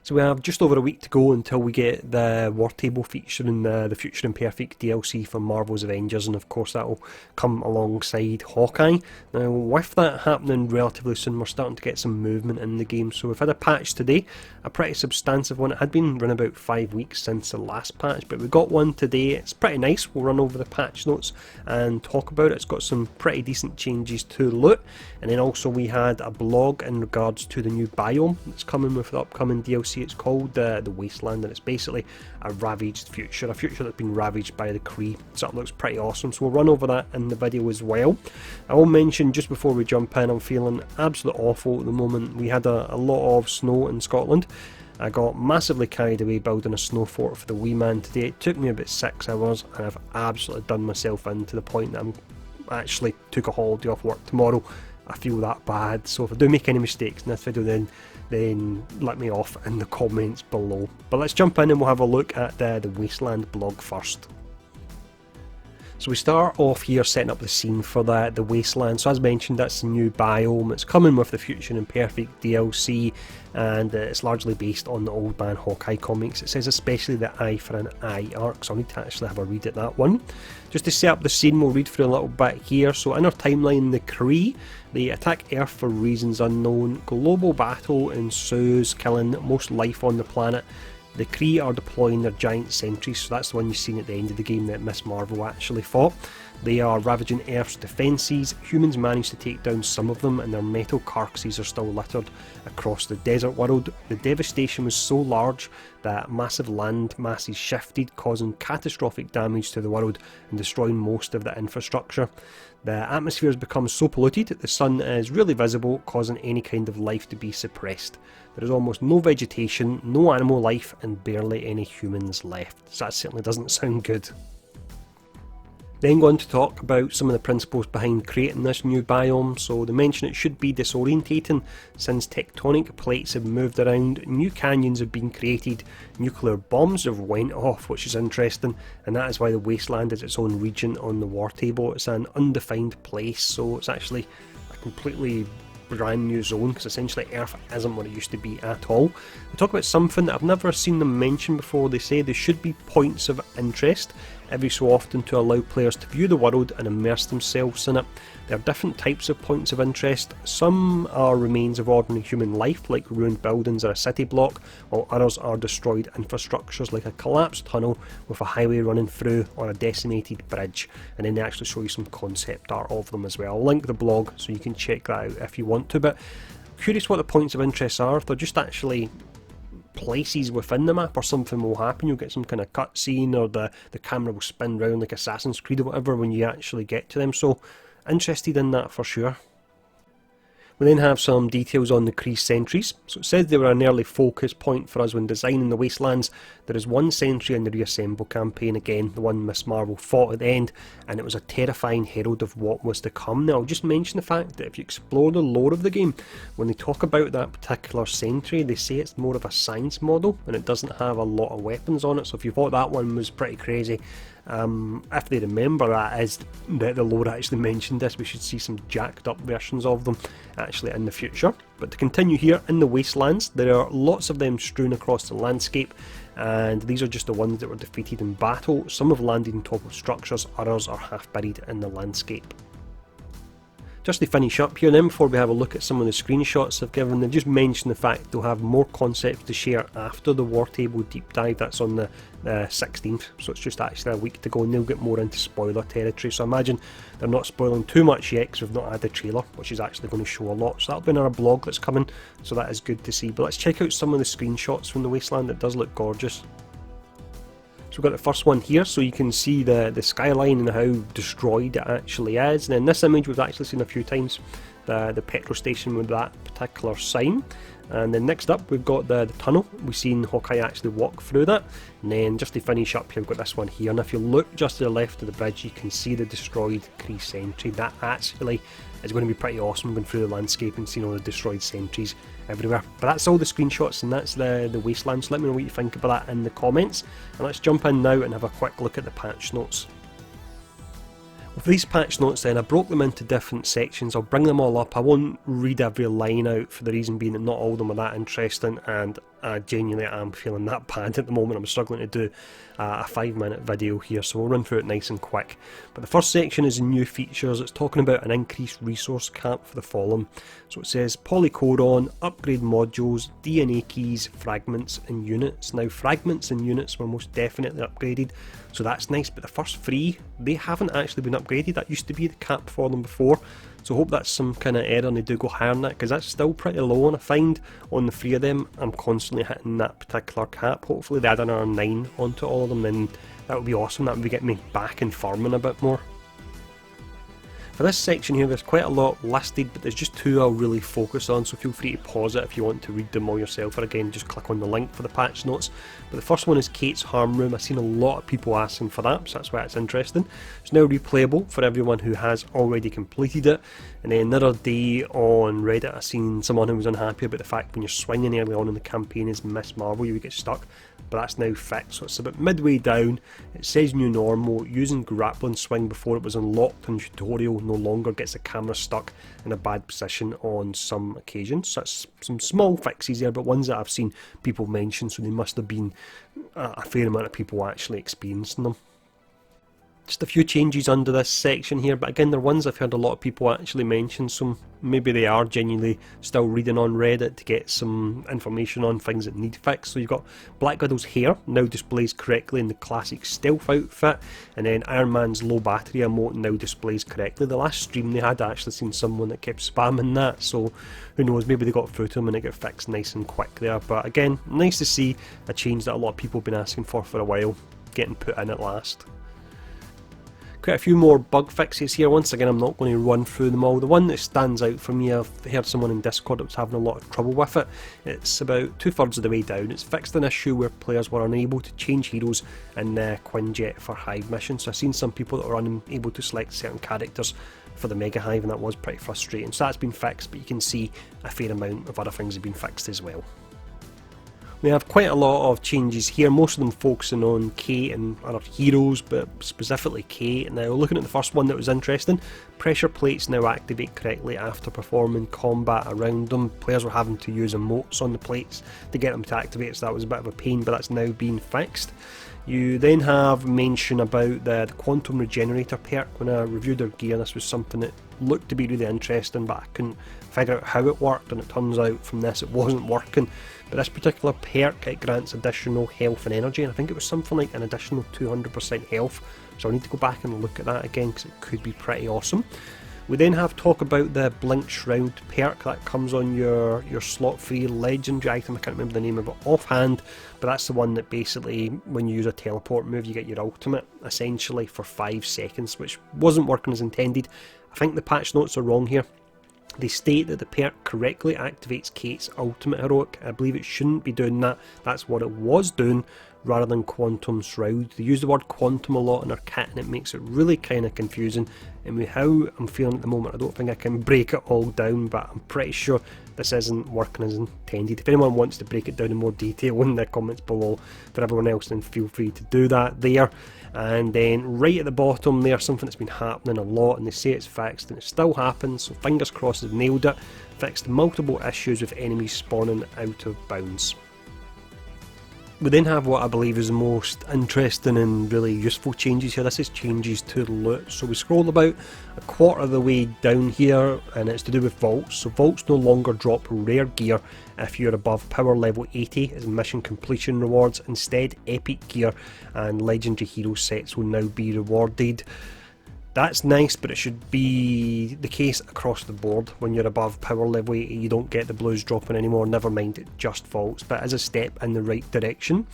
So we have just over a week to go until we get the War Table featuring the Future Imperfect DLC for Marvel's Avengers, and of course that will come alongside Hawkeye. Now with that happening relatively soon, we're starting to get some movement in the game. So we've had a patch today, a pretty substantive one. It had been run about 5 weeks since the last patch, but we got one today. It's pretty nice. We'll run over the patch notes and talk about it. It's got some pretty decent changes to loot, and then also we had a blog in regards to the new biome that's coming with the upcoming DLC. It's called the Wasteland, and it's basically a ravaged future, a future that's been ravaged by the Kree. So it looks pretty awesome, so we'll run over that in the video as well. I will mention just before we jump in, I'm feeling absolutely awful at the moment. We had a lot of snow in Scotland. I got massively carried away building a snow fort for the wee man today. It took me about 6 hours, and I've absolutely done myself in to the point that I'm actually took a holiday off work tomorrow. I feel that bad, so if I do make any mistakes in this video, then let me off in the comments below. But let's jump in and we'll have a look at the Wasteland blog first. So we start off here setting up the scene for the Wasteland. So as mentioned, that's the new biome. It's coming with the Future Imperfect DLC, and it's largely based on the Old Man Hawkeye comics. It says especially the Eye for an Eye arc, so I'll need to actually have a read at that one. Just to set up the scene, we'll read through a little bit here. So in our timeline, the Kree, they attack Earth for reasons unknown. Global battle ensues, killing most life on the planet. The Kree are deploying their giant sentries, so that's the one you've seen at the end of the game that Miss Marvel actually fought. They are ravaging Earth's defences. Humans managed to take down some of them, and their metal carcasses are still littered across the desert world. The devastation was so large that massive land masses shifted, causing catastrophic damage to the world and destroying most of the infrastructure. The atmosphere has become so polluted that the sun is really visible, causing any kind of life to be suppressed. There is almost no vegetation, no animal life, and barely any humans left. So that certainly doesn't sound good. Then going to talk about some of the principles behind creating this new biome. So they mention it should be disorientating since tectonic plates have moved around, new canyons have been created, nuclear bombs have went off, which is interesting, and that is why the Wasteland is its own region on the War Table. It's an undefined place, so it's actually a completely brand new zone, because essentially Earth isn't what it used to be at all. They talk about something that I've never seen them mention before. They say there should be points of interest every so often to allow players to view the world and immerse themselves in it. There are different types of points of interest. Some are remains of ordinary human life, like ruined buildings or a city block, while others are destroyed infrastructures like a collapsed tunnel with a highway running through or a decimated bridge. And then they actually show you some concept art of them as well. I'll link the blog so you can check that out if you want to, but curious what the points of interest are. If they're just actually places within the map, or something will happen, you'll get some kind of cutscene, or the camera will spin round like Assassin's Creed or whatever when you actually get to them. So interested in that for sure. We then have some details on the Kree sentries. So it says they were an early focus point for us when designing the Wastelands. There is one sentry in the Reassemble campaign, again the one Miss Marvel fought at the end, and it was a terrifying herald of what was to come. Now I'll just mention the fact that if you explore the lore of the game, when they talk about that particular sentry, they say it's more of a science model and it doesn't have a lot of weapons on it. So if you thought that one was pretty crazy, if they remember that is that the lore actually mentioned this, we should see some jacked up versions of them actually in the future. But to continue here, in the Wastelands there are lots of them strewn across the landscape, and these are just the ones that were defeated in battle. Some have landed on top of structures, others are half buried in the landscape. Just to finish up here then, before we have a look at some of the screenshots I've given, they've just mentioned the fact they'll have more concepts to share after the War Table deep dive. That's on the 16th, so it's just actually a week to go, and they'll get more into spoiler territory. So I imagine they're not spoiling too much yet because we've not had the trailer, which is actually going to show a lot. So that'll be another blog that's coming, so that is good to see. But let's check out some of the screenshots from the Wasteland. It does look gorgeous. So we've got the first one here, so you can see the skyline and how destroyed it actually is. And then this image we've actually seen a few times, the petrol station with that particular sign. And then next up we've got the tunnel. We've seen Hawkeye actually walk through that. And then just to finish up here, we've got this one here, and if you look just to the left of the bridge, you can see the destroyed Kree sentry. That actually is going to be pretty awesome, going through the landscape and seeing all the destroyed sentries everywhere. But that's all the screenshots, and that's the Wasteland. So let me know what you think about that in the comments, and let's jump in now and have a quick look at the patch notes. With these patch notes then, I broke them into different sections. I'll bring them all up. I won't read every line out for the reason being that not all of them are that interesting, and I genuinely am feeling that bad at the moment. I'm struggling to do a 5-minute video here, so we'll run through it nice and quick. But the first section is new features. It's talking about an increased resource cap for the Fallen. So it says polycodon, upgrade modules, DNA keys, fragments and units. Now fragments and units were most definitely upgraded, so that's nice, but the first 3, they haven't actually been upgraded. That used to be the cap for them before. So I hope that's some kind of error and they do go higher than that, because that's still pretty low, and I find on the 3 of them I'm constantly hitting that particular cap. Hopefully they add another 9 onto all of them, and that would be awesome. That would get me back in farming a bit more. For this section here, there's quite a lot listed, but there's just 2 I'll really focus on, so feel free to pause it if you want to read them all yourself, or again just click on the link for the patch notes. But the first one is Kate's Harm Room. I've seen a lot of people asking for that, so that's why it's interesting. It's now replayable for everyone who has already completed it. And then another day on Reddit, I seen someone who was unhappy about the fact when you're swinging early on in the campaign as Miss Marvel, you would get stuck. But that's now fixed, so it's about midway down. It says new normal, using grappling swing before it was unlocked in tutorial no longer gets the camera stuck in a bad position on some occasions. So that's some small fixes there, but ones that I've seen people mention, so they must have been a fair amount of people actually experiencing them. Just a few changes under this section here, but again they're ones I've heard a lot of people actually mention, so maybe they are genuinely still reading on Reddit to get some information on things that need fixed. So you've got Black Widow's hair now displays correctly in the classic stealth outfit, and then Iron Man's low battery emote now displays correctly. The last stream they had actually seen someone that kept spamming that, so who knows, maybe they got through to them and it got fixed nice and quick there. But again, nice to see a change that a lot of people have been asking for a while getting put in at last. Quite a few more bug fixes here. Once again, I'm not going to run through them all. The one that stands out for me, I've heard someone in Discord that was having a lot of trouble with it. It's about 2/3 of the way down. It's fixed an issue where players were unable to change heroes in Quinjet for Hive missions. So I've seen some people that were unable to select certain characters for the Mega Hive, and that was pretty frustrating. So that's been fixed, but you can see a fair amount of other things have been fixed as well. We have quite a lot of changes here, most of them focusing on Kate and other heroes, but specifically Kate. Now, looking at the first one that was interesting, pressure plates now activate correctly after performing combat around them. Players were having to use emotes on the plates to get them to activate, so that was a bit of a pain, but that's now been fixed. You then have mention about the Quantum Regenerator perk. When I reviewed their gear, this was something that looked to be really interesting, but I couldn't figure out how it worked, and it turns out from this it wasn't working. But this particular perk, it grants additional health and energy, and I think it was something like an additional 200% health, so I need to go back and look at that again because it could be pretty awesome. We then have talk about the Blink Shroud perk that comes on your slot 3 legendary item. I can't remember the name of it offhand, but that's the one that basically when you use a teleport move you get your ultimate essentially for 5 seconds, which wasn't working as intended. I think the patch notes are wrong here. They state that the perk correctly activates Kate's ultimate heroic. I believe it shouldn't be doing that. That's what it was doing rather than Quantum Shroud. They use the word quantum a lot in their kit and it makes it really kind of confusing. And with how I'm feeling at the moment, I don't think I can break it all down, but I'm pretty sure this isn't working as intended. If anyone wants to break it down in more detail in the comments below for everyone else, then feel free to do that there. And then right at the bottom there's something that's been happening a lot, and they say it's fixed, and it still happens, so fingers crossed they've nailed it. Fixed multiple issues with enemies spawning out of bounds. We then have what I believe is the most interesting and really useful changes here. This is changes to the loot. So we scroll about a quarter of the way down here, and it's to do with vaults. So vaults no longer drop rare gear if you're above power level 80 as mission completion rewards. Instead, epic gear and legendary hero sets will now be rewarded. That's nice, but it should be the case across the board. When you're above power level 80, you don't get the blues dropping anymore, never mind it just vaults, but as a step in the right direction.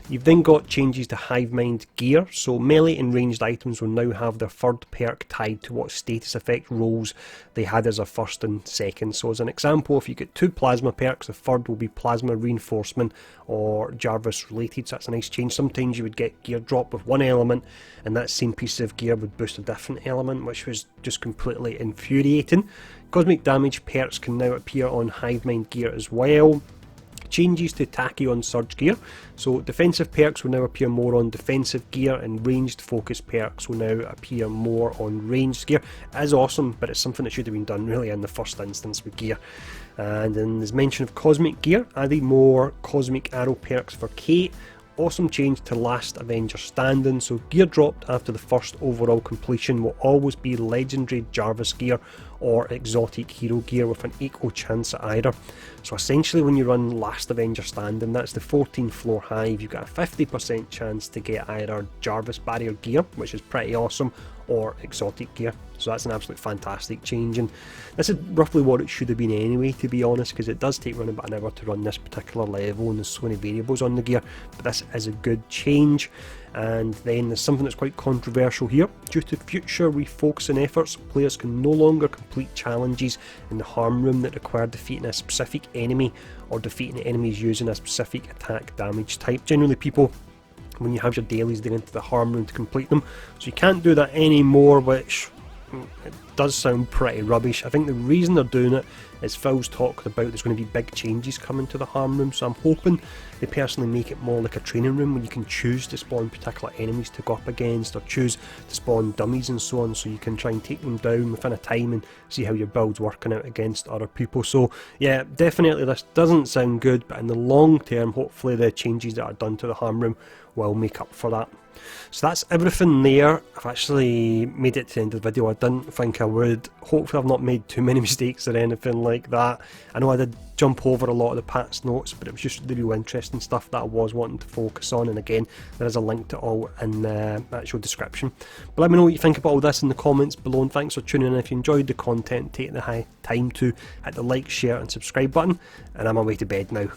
You've then got changes to Hive Mind gear, so melee and ranged items will now have their third perk tied to what status effect rolls they had as a first and second. So as an example, if you get 2 plasma perks, the third will be plasma reinforcement or Jarvis related, so that's a nice change. Sometimes you would get gear drop with one element and that same piece of gear would boost a different element, which was just completely infuriating. Cosmic damage perks can now appear on Hive Mind gear as well. changes to Tachyon Surge gear. So defensive perks will now appear more on defensive gear, and ranged focus perks will now appear more on ranged gear. It is awesome, but it's something that should have been done really in the first instance with gear. And then there's mention of cosmic gear, adding more cosmic arrow perks for Kate. Awesome change to Last Avenger Standing, so gear dropped after the first overall completion will always be legendary Jarvis gear or exotic hero gear with an equal chance at either. So essentially when you run Last Avenger Standing, that's the 14th floor Hive, you've got a 50% chance to get either Jarvis barrier gear, which is pretty awesome, or exotic gear. So that's an absolute fantastic change, and this is roughly what it should have been anyway, to be honest, because it does take around about an hour to run this particular level and there's so many variables on the gear, but this is a good change. And then there's something that's quite controversial here. Due to future refocusing efforts, players can no longer complete challenges in the harm room that require defeating a specific enemy or defeating enemies using a specific attack damage type. Generally people, when you have your dailies, they go into the harm room to complete them, so you can't do that anymore, which it does sound pretty rubbish. I think the reason they're doing it is Phil's talked about there's going to be big changes coming to the harm room, so I'm hoping they personally make it more like a training room where you can choose to spawn particular enemies to go up against, or choose to spawn dummies and so on, so you can try and take them down within a time and see how your build's working out against other people. So yeah, definitely this doesn't sound good, but in the long term hopefully the changes that are done to the harm room will make up for that. So that's everything there. I've actually made it to the end of the video. I didn't think I would. Hopefully I've not made too many mistakes or anything like that. I know I did jump over a lot of the patch notes, but it was just the real interesting stuff that I was wanting to focus on, and again there is a link to it all in the actual description. But let me know what you think about all this in the comments below, and thanks for tuning in. If you enjoyed the content, take the time to hit the like, share and subscribe button, and I'm on my way to bed now.